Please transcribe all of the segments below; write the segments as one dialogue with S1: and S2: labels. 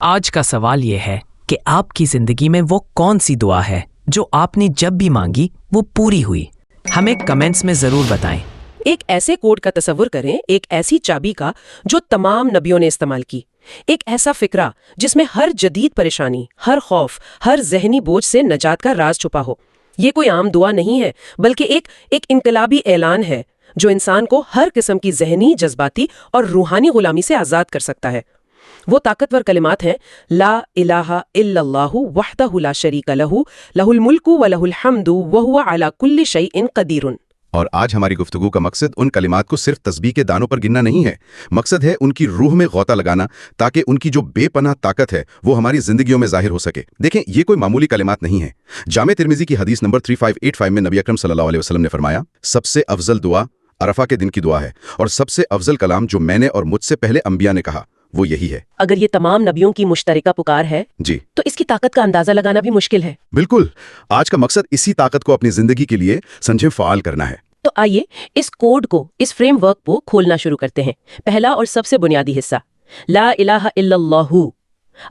S1: آج کا سوال یہ ہے کہ آپ کی زندگی میں وہ کون سی دعا ہے جو آپ نے جب بھی مانگی وہ پوری ہوئی؟ ہمیں کمنٹس میں ضرور بتائیں۔
S2: ایک ایسے کوڈ کا تصور کریں، ایک ایسی چابی کا جو تمام نبیوں نے استعمال کی، ایک ایسا فکرہ جس میں ہر جدید پریشانی، ہر خوف، ہر ذہنی بوجھ سے نجات کا راز چھپا ہو۔ یہ کوئی عام دعا نہیں ہے، بلکہ ایک انقلابی اعلان ہے جو انسان کو ہر قسم کی ذہنی، جذباتی اور روحانی غلامی سے آزاد کر سکتا ہے۔ وہ طاقتور کلمات ہیں: لا الہ الا اللہ وحدہ لا شریک لہ، لہ الملک و لہ الحمد وہو علی کل شیء قدیر۔
S3: اور آج ہماری گفتگو کا مقصد ان کلمات کو صرف تسبیح کے دانوں پر گننا نہیں ہے، مقصد ہے ان کی روح میں غوطہ لگانا تاکہ ان کی جو بے پناہ طاقت ہے وہ ہماری زندگیوں میں ظاہر ہو سکے۔ دیکھیں، یہ کوئی معمولی کلمات نہیں ہیں۔ جامع ترمذی کی حدیث نمبر 3585 میں نبی اکرم صلی اللہ علیہ وسلم نے فرمایا، سب سے افضل دعا عرفہ کے دن کی دعا ہے، اور سب سے افضل کلام جو میں نے اور مجھ سے پہلے انبیاء نے کہا وہ یہی ہے۔
S2: اگر یہ تمام نبیوں کی مشترکہ پکار ہے
S3: جی،
S2: تو اس کی طاقت کا اندازہ لگانا بھی مشکل ہے۔
S3: بالکل، آج کا مقصد اسی طاقت کو اپنی زندگی کے لیے سمجھیں، فعال کرنا ہے۔
S2: تو آئیے اس کوڈ کو، اس فریم ورک کو کھولنا شروع کرتے ہیں۔ پہلا اور سب سے بنیادی حصہ، لا الہ الا اللہ،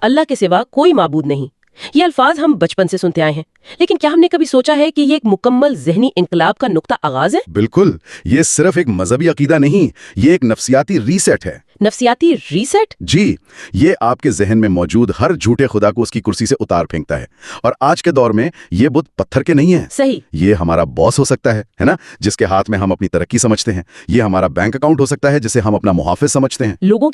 S2: اللہ کے سوا کوئی معبود نہیں۔ یہ الفاظ ہم بچپن سے سنتے آئے ہیں، لیکن کیا ہم نے کبھی سوچا ہے کہ یہ ایک مکمل ذہنی انقلاب کا نقطہ آغاز ہے؟
S3: بالکل، یہ صرف ایک مذہبی عقیدہ نہیں، یہ ایک نفسیاتی ریسیٹ ہے۔
S2: نفسیاتی ریسیٹ؟
S3: جی، یہ آپ کے ذہن میں موجود ہر جھوٹے خدا کو اس کی کرسی سے اتار پھینکتا ہے۔ اور آج کے دور میں یہ بت پتھر کے نہیں ہیں۔
S2: صحیح۔
S3: یہ ہمارا باس ہو سکتا ہے نا، جس کے ہاتھ میں ہم اپنی ترقی سمجھتے ہیں۔ یہ ہمارا بینک اکاؤنٹ ہو سکتا ہے جسے ہم اپنا محافظ سمجھتے ہیں۔
S2: لوگوں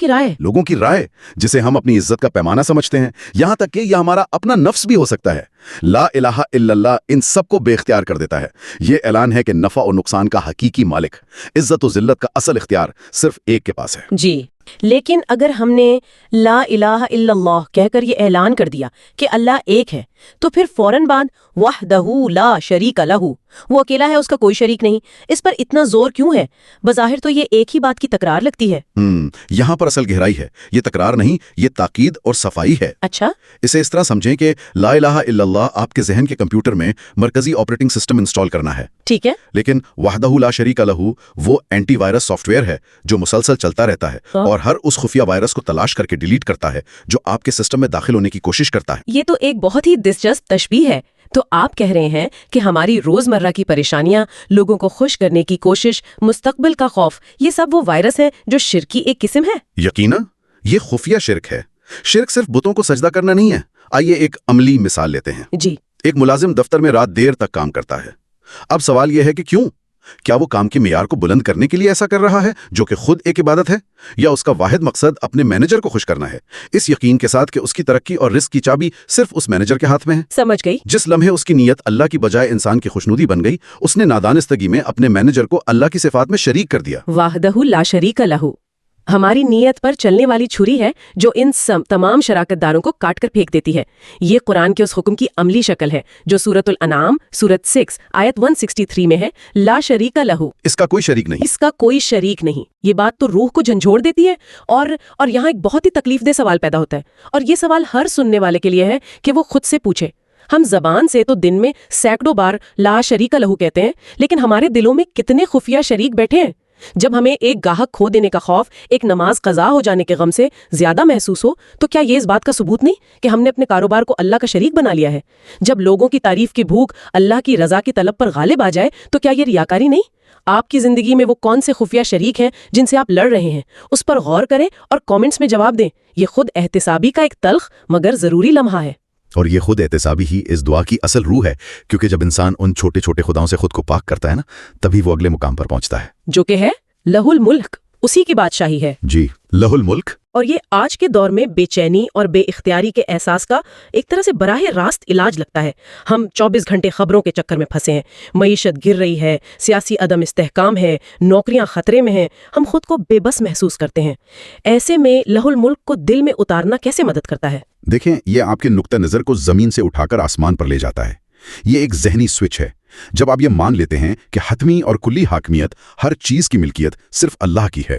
S2: کی رائے
S3: جسے ہم اپنی عزت کا پیمانہ سمجھتے ہیں۔ یہاں تک کہ یہ ہمارا اپنا نفس بھی ہو سکتا ہے۔ لا الہ الا اللہ ان سب کو بے اختیار کر دیتا ہے۔ یہ اعلان ہے کہ نفع و نقصان کا حقیقی مالک، عزت و ذلت کا اصل اختیار صرف ایک کے پاس ہے۔
S2: جی، لیکن اگر ہم نے لا الہ الا اللہ کہہ کر یہ اعلان کر دیا کہ اللہ ایک ہے، تو پھر فوراً بعد وحدہ لا شریک لہ، وہ اکیلا ہے، اس کا کوئی شریک نہیں، اس پر اتنا زور کیوں ہے؟ بظاہر تو یہ ایک ہی بات کی تکرار لگتی ہے۔
S3: یہاں پر اصل گہرائی ہے۔ یہ تکرار نہیں، یہ تاکید اور صفائی ہے۔
S2: اچھا،
S3: اسے اس طرح سمجھیں کہ لا الہ الا اللہ آپ کے ذہن کے کمپیوٹر میں مرکزی آپریٹنگ سسٹم انسٹال کرنا ہے،
S2: ٹھیک ہے،
S3: لیکن وحدہ لا شریک لہ وہ اینٹی وائرس سافٹ ویئر ہے جو مسلسل چلتا رہتا ہے اور ہر اس خفیہ وائرس کو تلاش کر کے ڈیلیٹ کرتا ہے جو آپ کے سسٹم میں داخل ہونے کی کوشش کرتا ہے۔
S2: یہ تو ایک بہت ہی دلچسپ تشبیہ ہے۔ تو آپ کہہ رہے ہیں کہ ہماری روزمرہ کی پریشانیاں، لوگوں کو خوش کرنے کی کوشش، مستقبل کا خوف، یہ سب وہ وائرس ہیں جو شرک کی ایک قسم ہے؟
S3: یقیناً، یہ خفیہ شرک ہے۔ شرک صرف بتوں کو سجدہ کرنا نہیں ہے۔ آئیے ایک عملی مثال لیتے ہیں۔
S2: جی،
S3: ایک ملازم دفتر میں رات دیر تک کام کرتا ہے۔ اب سوال یہ ہے کہ کیوں؟ کیا وہ کام کے معیار کو بلند کرنے کے لیے ایسا کر رہا ہے جو کہ خود ایک عبادت ہے، یا اس کا واحد مقصد اپنے مینیجر کو خوش کرنا ہے، اس یقین کے ساتھ کہ اس کی ترقی اور رزق کی چابی صرف اس مینیجر کے ہاتھ میں ہے؟
S2: سمجھ گئی۔
S3: جس لمحے اس کی نیت اللہ کی بجائے انسان کی خوشنودی بن گئی، اس نے نادانستگی میں اپنے مینیجر کو اللہ کی صفات میں شریک کر دیا۔
S2: وحدہ لا شریک لہ ہماری نیت پر چلنے والی چھری ہے جو ان تمام شراکت داروں کو کاٹ کر پھینک دیتی ہے۔ یہ قرآن کے اس حکم کی عملی شکل ہے جو سورۃ الانعام سورۃ 6 آیت 163 میں ہے، لا شریک لہ،
S3: اس کا کوئی شریک نہیں۔
S2: اس کا کوئی شریک نہیں۔ یہ بات تو روح کو جھنجھوڑ دیتی ہے، اور یہاں ایک بہت ہی تکلیف دہ سوال پیدا ہوتا ہے، اور یہ سوال ہر سننے والے کے لیے ہے کہ وہ خود سے پوچھے۔ ہم زبان سے تو دن میں سینکڑوں بار لا شریک لہ کہتے ہیں، لیکن ہمارے دلوں میں کتنے خفیہ شریک بیٹھے ہیں؟ جب ہمیں ایک گاہک کھو دینے کا خوف ایک نماز قضا ہو جانے کے غم سے زیادہ محسوس ہو، تو کیا یہ اس بات کا ثبوت نہیں کہ ہم نے اپنے کاروبار کو اللہ کا شریک بنا لیا ہے؟ جب لوگوں کی تعریف کی بھوک اللہ کی رضا کی طلب پر غالب آ جائے تو کیا یہ ریاکاری نہیں؟ آپ کی زندگی میں وہ کون سے خفیہ شریک ہیں جن سے آپ لڑ رہے ہیں؟ اس پر غور کریں اور کامنٹس میں جواب دیں۔ یہ خود احتسابی کا ایک تلخ مگر ضروری لمحہ ہے۔
S3: اور یہ خود احتسابی ہی اس دعا کی اصل روح ہے، کیونکہ جب انسان ان چھوٹے چھوٹے خداؤں سے خود کو پاک کرتا ہے نا، تبھی وہ اگلے مقام پر پہنچتا ہے،
S2: جو کہ ہے لہ الملک، اسی کی بادشاہی ہے۔
S3: جی، لہ الملک۔
S2: اور یہ آج کے دور میں بے چینی اور بے اختیاری کے احساس کا ایک طرح سے براہ راست علاج لگتا ہے۔ ہم 24 گھنٹے خبروں کے چکر میں پھنسے ہیں، معیشت گر رہی ہے، سیاسی عدم استحکام ہے، نوکریاں خطرے میں ہیں، ہم خود کو بے بس محسوس کرتے ہیں۔ ایسے میں لہ الملک کو دل میں اتارنا کیسے مدد کرتا ہے؟
S3: دیکھیں، یہ آپ کے نقطہ نظر کو زمین سے اٹھا کر آسمان پر لے جاتا ہے۔ یہ ایک ذہنی سوئچ ہے۔ جب آپ یہ مان لیتے ہیں کہ حتمی اور کلی حاکمیت، ہر چیز کی ملکیت صرف اللہ کی ہے،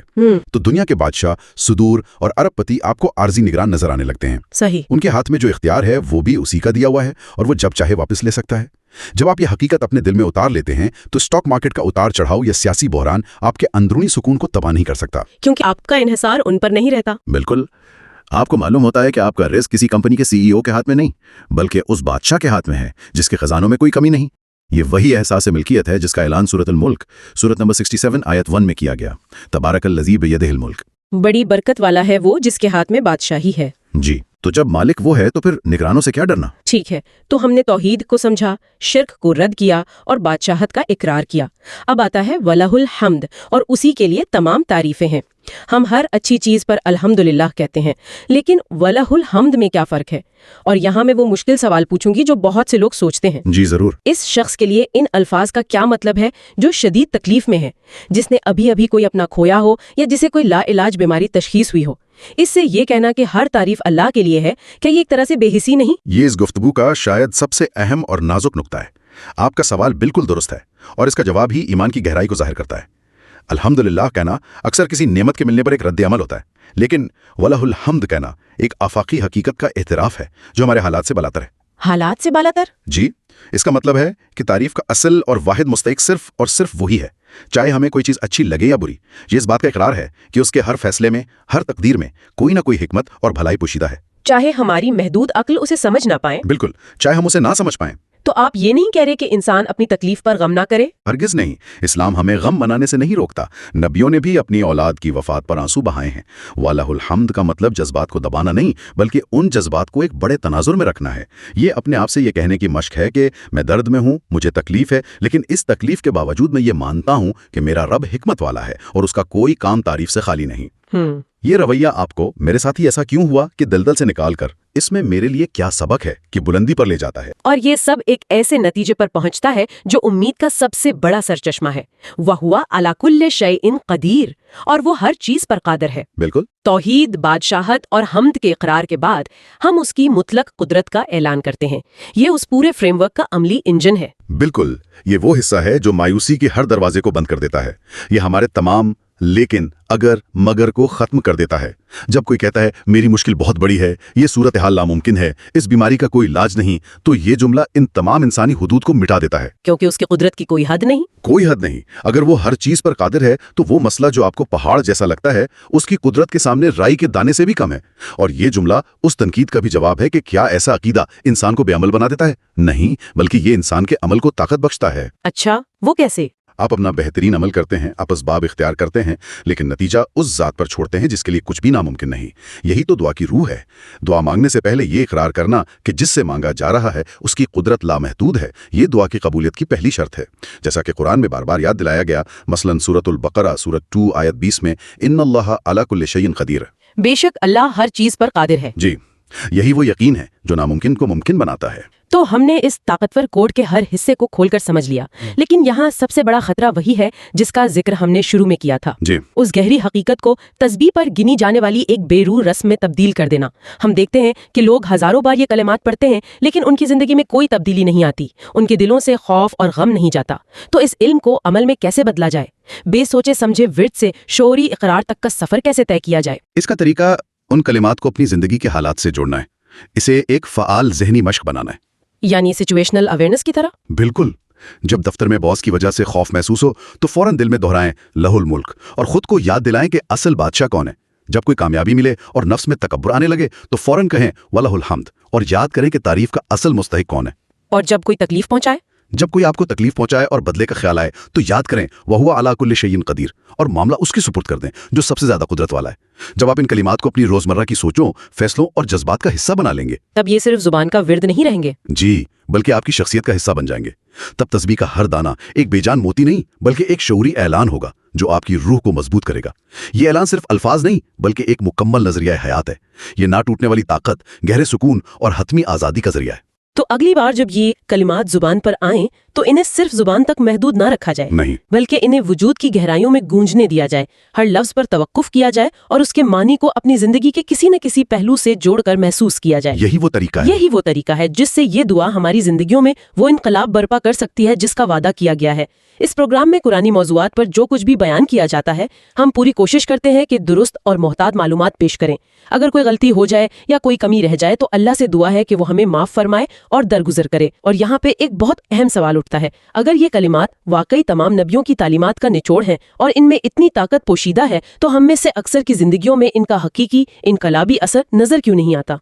S3: تو دنیا کے بادشاہ، صدور اور ارب پتی آپ کو عارضی نگران نظر آنے لگتے ہیں۔
S2: صحیح۔
S3: ان کے ہاتھ میں جو اختیار ہے وہ بھی اسی کا دیا ہوا ہے، اور وہ جب چاہے واپس لے سکتا ہے۔ جب آپ یہ حقیقت اپنے دل میں اتار لیتے ہیں تو اسٹاک مارکیٹ کا اتار چڑھاؤ یا سیاسی بحران آپ کے اندرونی سکون کو تباہ نہیں کر سکتا،
S2: کیونکہ آپ کا انحصار ان پر نہیں رہتا۔
S3: بالکل۔
S4: آپ کو معلوم ہوتا ہے کہ آپ کا رزق کسی کمپنی کے CEO کے ہاتھ میں نہیں بلکہ اس بادشاہ کے ہاتھ میں ہے جس کے خزانوں میں کوئی کمی نہیں۔ یہ وہی احساس ملکیت ہے جس کا اعلان سورۃ الملک سورۃ نمبر 67 آیت 1 میں کیا گیا۔ تبارک الذی بیدہ الملک۔
S2: بڑی برکت والا ہے وہ جس کے ہاتھ میں بادشاہی ہے۔
S4: جی، تو جب مالک وہ ہے تو پھر نگرانوں سے کیا ڈرنا؟
S2: ٹھیک ہے، تو ہم نے توحید کو سمجھا، شرک کو رد کیا اور بادشاہت کا اقرار کیا۔ اب آتا ہے وَلَهُ الْحَمْدُ، اور اسی کے لیے تمام تعریفیں ہیں۔ ہم ہر اچھی چیز پر الحمدللہ کہتے ہیں، لیکن وَلَهُ الْحَمْدُ میں کیا فرق ہے؟ اور یہاں میں وہ مشکل سوال پوچھوں گی جو بہت سے لوگ سوچتے ہیں۔
S4: جی ضرور۔
S2: اس شخص کے لیے ان الفاظ کا کیا مطلب ہے جو شدید تکلیف میں ہے، جس نے ابھی کوئی اپنا کھویا ہو یا جسے کوئی لا علاج بیماری تشخیص ہوئی ہو؟ اس سے یہ کہنا کہ ہر تعریف اللہ کے لیے ہے، کیا یہ ایک طرح سے بے حسی نہیں؟
S3: یہ اس گفتگو کا شاید سب سے اہم اور نازک نقطہ ہے۔ آپ کا سوال بالکل درست ہے اور اس کا جواب ہی ایمان کی گہرائی کو ظاہر کرتا ہے۔ الحمدللہ کہنا اکثر کسی نعمت کے ملنے پر ایک رد عمل ہوتا ہے، لیکن وَلَهُ الْحَمْدُ کہنا ایک آفاقی حقیقت کا اعتراف ہے جو ہمارے حالات سے بالاتر ہے۔
S2: حالات سے بالاتر؟
S3: جی، اس کا مطلب ہے کہ تعریف کا اصل اور واحد مستحق صرف اور صرف وہی ہے، چاہے ہمیں کوئی چیز اچھی لگے یا بری۔ یہ اس بات کا اقرار ہے کہ اس کے ہر فیصلے میں، ہر تقدیر میں کوئی نہ کوئی حکمت اور بھلائی پوشیدہ ہے،
S2: چاہے ہماری محدود عقل اسے سمجھ نہ پائے۔
S3: بالکل، چاہے ہم اسے نہ سمجھ پائیں۔
S2: تو آپ یہ نہیں کہہ رہے کہ انسان اپنی تکلیف پر غم نہ کرے؟
S3: ہرگز نہیں، اسلام ہمیں غم منانے سے نہیں روکتا۔ نبیوں نے بھی اپنی اولاد کی وفات پر آنسو بہائے ہیں۔ وَلَهُ الْحَمْدُ کا مطلب جذبات کو دبانا نہیں بلکہ ان جذبات کو ایک بڑے تناظر میں رکھنا ہے۔ یہ اپنے آپ سے یہ کہنے کی مشق ہے کہ میں درد میں ہوں، مجھے تکلیف ہے، لیکن اس تکلیف کے باوجود میں یہ مانتا ہوں کہ میرا رب حکمت والا ہے اور اس کا کوئی کام تعریف سے خالی نہیں۔ یہ رویہ آپ کو میرے ساتھ ہی ایسا کیوں ہوا کہ دلدل سے نکال کر اس میں میرے لیے کیا سبق ہے کہ بلندی پر لے جاتا ہے؟
S2: اور یہ سب ایک ایسے نتیجے پر پہنچتا ہے جو امید کا سب سے بڑا سرچشمہ ہے، وَهُوَ عَلَى كُلِّ شَيْءٍ قَدِيرٌ، اور وہ ہر چیز پر قادر ہے۔
S3: بالکل۔
S2: توحید، بادشاہت اور حمد کے اقرار کے بعد ہم اس کی مطلق قدرت کا اعلان کرتے ہیں۔ یہ اس پورے فریم ورک کا عملی انجن ہے۔
S3: بالکل، یہ وہ حصہ ہے جو مایوسی کے ہر دروازے کو بند کر دیتا ہے۔ یہ ہمارے تمام لیکن، اگر، مگر کو ختم کر دیتا ہے۔ جب کوئی کہتا ہے میری مشکل بہت بڑی ہے، یہ صورتحال ناممکن ہے، اس بیماری کا کوئی علاج نہیں، تو یہ جملہ ان تمام انسانی حدود کو مٹا دیتا ہے۔
S2: کیونکہ اس کی قدرت کی کوئی حد نہیں۔
S3: کوئی حد نہیں۔ اگر وہ ہر چیز پر قادر ہے تو وہ مسئلہ جو آپ کو پہاڑ جیسا لگتا ہے اس کی قدرت کے سامنے رائی کے دانے سے بھی کم ہے۔ اور یہ جملہ اس تنقید کا بھی جواب ہے کہ کیا ایسا عقیدہ انسان کو بے عمل بنا دیتا ہے؟ نہیں، بلکہ یہ انسان کے عمل کو طاقت بخشتا ہے۔
S2: اچھا، وہ کیسے؟
S3: آپ اپنا بہترین عمل کرتے ہیں، آپ اسباب اختیار کرتے ہیں، لیکن نتیجہ اس ذات پر چھوڑتے ہیں جس کے لیے کچھ بھی ناممکن نہیں۔ یہی تو دعا کی روح ہے۔ دعا مانگنے سے پہلے یہ اقرار کرنا کہ جس سے مانگا جا رہا ہے اس کی قدرت لامحدود ہے، یہ دعا کی قبولیت کی پہلی شرط ہے۔ جیسا کہ قرآن میں بار بار یاد دلایا گیا، مثلا سورۃ البقرہ سورۃ 2 آیت 20 میں، ان اللہ علی کل شیء قدیر۔
S2: بے شک اللہ ہر چیز پر قادر ہے۔
S3: جی، یہی وہ یقین ہے جو ناممکن کو ممکن بناتا ہے۔
S2: تو ہم نے اس طاقتور کوڈ کے ہر حصے کو کھول کر سمجھ لیا، لیکن یہاں سب سے بڑا خطرہ وہی ہے جس کا ذکر ہم نے شروع میں کیا تھا،
S3: جی،
S2: اس گہری حقیقت کو تسبیح پر گنی جانے والی ایک بے روح رسم میں تبدیل کر دینا۔ ہم دیکھتے ہیں کہ لوگ ہزاروں بار یہ کلمات پڑھتے ہیں لیکن ان کی زندگی میں کوئی تبدیلی نہیں آتی، ان کے دلوں سے خوف اور غم نہیں جاتا۔ تو اس علم کو عمل میں کیسے بدلا جائے؟ بے سوچے سمجھے ورد سے شعوری اقرار تک کا سفر کیسے طے کیا جائے؟
S3: اس کا طریقہ ان کلمات کو اپنی زندگی کے حالات سے جوڑنا ہے، اسے ایک فعال ذہنی مشق بنانا ہے۔
S2: یعنی سچویشنل اویئرنس کی طرح؟
S3: بالکل۔ جب دفتر میں باس کی وجہ سے خوف محسوس ہو تو فوراً دل میں دہرائیں لہ الملک اور خود کو یاد دلائیں کہ اصل بادشاہ کون ہے۔ جب کوئی کامیابی ملے اور نفس میں تکبر آنے لگے تو فوراً کہیں وَلَهُ الْحَمْدُ اور یاد کریں کہ تعریف کا اصل مستحق کون ہے۔
S2: اور جب کوئی تکلیف پہنچائے؟
S3: جب کوئی آپ کو تکلیف پہنچائے اور بدلے کا خیال آئے تو یاد کریں وَهُوَ عَلَى كُلِّ شَيْءٍ قَدِيرٌ اور معاملہ اس کی سپرد کر دیں جو سب سے زیادہ قدرت والا ہے۔ جب آپ ان کلمات کو اپنی روزمرہ کی سوچوں، فیصلوں اور جذبات کا حصہ بنا لیں گے،
S2: تب یہ صرف زبان کا ورد نہیں رہیں گے۔
S3: جی، بلکہ آپ کی شخصیت کا حصہ بن جائیں گے۔ تب تسبیح کا ہر دانہ ایک بے جان موتی نہیں بلکہ ایک شعوری اعلان ہوگا جو آپ کی روح کو مضبوط کرے گا۔ یہ اعلان صرف الفاظ نہیں بلکہ ایک مکمل نظریہ حیات ہے۔ یہ نہ ٹوٹنے والی طاقت، گہرے سکون اور حتمی آزادی کا ذریعہ ہے۔
S2: تو اگلی بار جب یہ کلمات زبان پر آئیں تو انہیں صرف زبان تک محدود نہ رکھا جائے،
S3: نہیں،
S2: بلکہ انہیں وجود کی گہرائیوں میں گونجنے دیا جائے، ہر لفظ پر توقف کیا جائے اور اس کے معنی کو اپنی زندگی کے کسی نہ کسی پہلو سے جوڑ کر محسوس کیا جائے۔
S3: یہی وہ طریقہ ہے۔
S2: یہی وہ طریقہ ہے جس سے یہ دعا ہماری زندگیوں میں وہ انقلاب برپا کر سکتی ہے جس کا وعدہ کیا گیا ہے۔ اس پروگرام میں قرآنی موضوعات پر جو کچھ بھی بیان کیا جاتا ہے، ہم پوری کوشش کرتے ہیں کہ درست اور محتاط معلومات پیش کریں۔ اگر کوئی غلطی ہو جائے یا کوئی کمی رہ جائے تو اللہ سے دعا ہے کہ وہ ہمیں معاف فرمائے اور درگزر کرے۔ اور یہاں پہ ایک بہت اہم سوال اٹھتا اٹھتا ہے، اگر یہ کلمات واقعی تمام نبیوں کی تعلیمات کا نچوڑ ہیں اور ان میں اتنی طاقت پوشیدہ ہے تو ہم میں سے اکثر کی زندگیوں میں ان کا حقیقی انقلابی اثر نظر کیوں نہیں آتا؟